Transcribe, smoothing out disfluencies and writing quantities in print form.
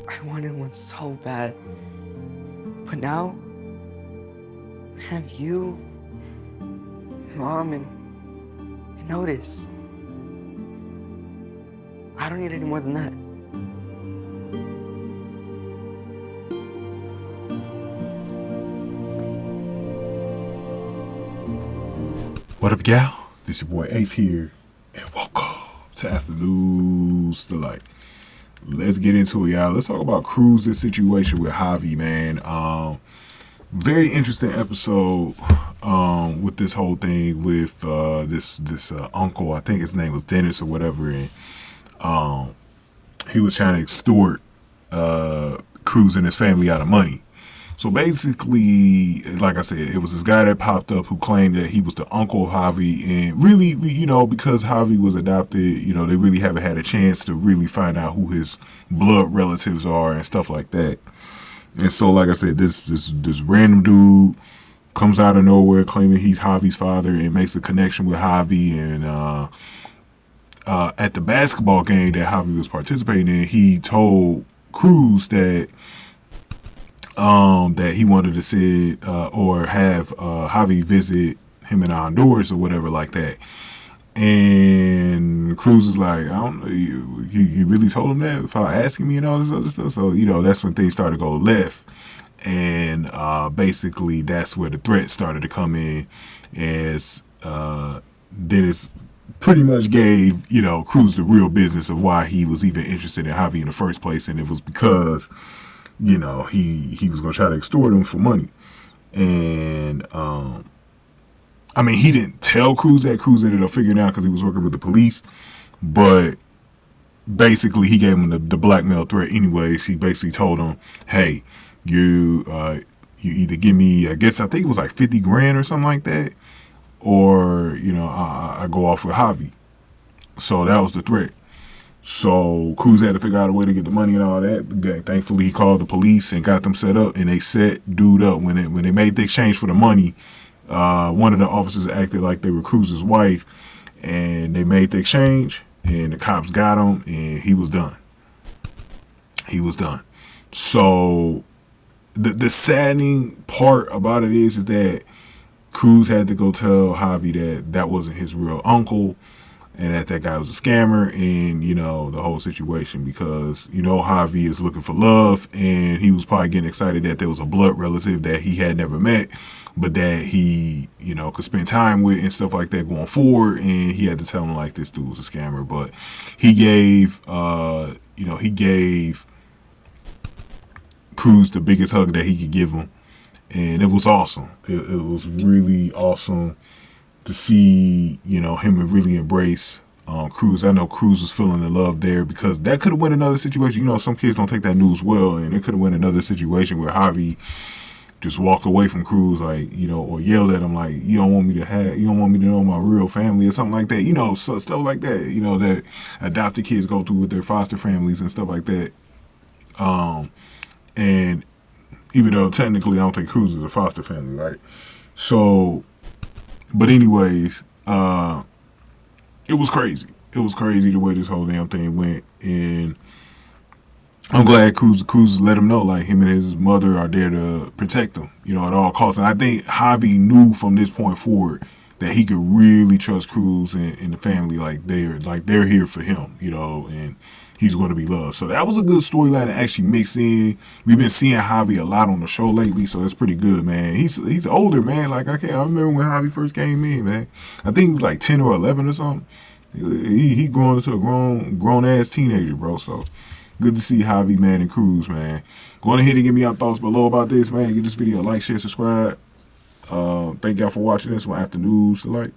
I wanted one so bad. But now, I have you, Mom, and Otis. I don't need any more than that. What up, gal? This your boy Ace here, and welcome to Afternoons Delight. Let's get into it, y'all. Let's talk about Cruz's situation with Javi, man. Very interesting episode with this whole thing with this uncle. I think his name was Dennis or whatever, and he was trying to extort Cruz and his family out of money. So basically, like I said, it was this guy that popped up who claimed that he was the uncle of Javi, and really, because Javi was adopted, they really haven't had a chance to really find out who his blood relatives are and stuff like that. And so, like I said, this random dude comes out of nowhere claiming he's Javi's father and makes a connection with Javi. And at the basketball game that Javi was participating in, he told Cruz that he wanted to see or have Javi visit him in Honduras or whatever like that. And Cruz is like, I don't know, you really told him that without asking me and all this other stuff? So, that's when things started to go left. And basically that's where the threat started to come in, as Dennis pretty much gave, Cruz the real business of why he was even interested in Javi in the first place. And it was because he was going to try to extort him for money. And, he didn't tell Cruz that. Cruz ended up figuring out because he was working with the police. But basically, he gave him the blackmail threat anyways. He basically told him, hey, you either give me, I think it was like 50 grand or something like that, or, I go off with Javi. So that was the threat. So Cruz had to figure out a way to get the money and all that. Thankfully, he called the police and got them set up, and they set dude up. When they made the exchange for the money, one of the officers acted like they were Cruz's wife, and they made the exchange, and the cops got him, and he was done. He was done. So the saddening part about it is that Cruz had to go tell Javi that wasn't his real uncle, and that guy was a scammer, and, the whole situation, because, Javi is looking for love, and he was probably getting excited that there was a blood relative that he had never met, but that he, could spend time with and stuff like that going forward, and he had to tell him, like, this dude was a scammer. But he gave Cruz the biggest hug that he could give him, and it was awesome. It was really awesome to see, him really embrace Cruz. I know Cruz was feeling the love there, because that could have went another situation. Some kids don't take that news well, and it could have went another situation where Javi just walked away from Cruz, like, or yelled at him like, you don't want me to know my real family or something like that. So stuff like that, that adopted kids go through with their foster families and stuff like that. And even though technically I don't think Cruz is a foster family, right? So, but anyways, it was crazy. It was crazy the way this whole damn thing went, and I'm glad Cruz let him know, like, him and his mother are there to protect him, at all costs. And I think Javi knew from this point forward that he could really trust Cruz and the family, like they're here for him, and he's going to be loved. So that was a good storyline to actually mix in. We've been seeing Javi a lot on the show lately, so that's pretty good, man. He's older, man. Like, I remember when Javi first came in, man. I think he was like 10 or 11 or something. He growing into a grown ass teenager, bro. So good to see Javi, man, and Cruz, man. Go ahead and give me your thoughts below about this, man. Give this video a like, share, subscribe. Thank y'all for watching this one. Afternoons, like.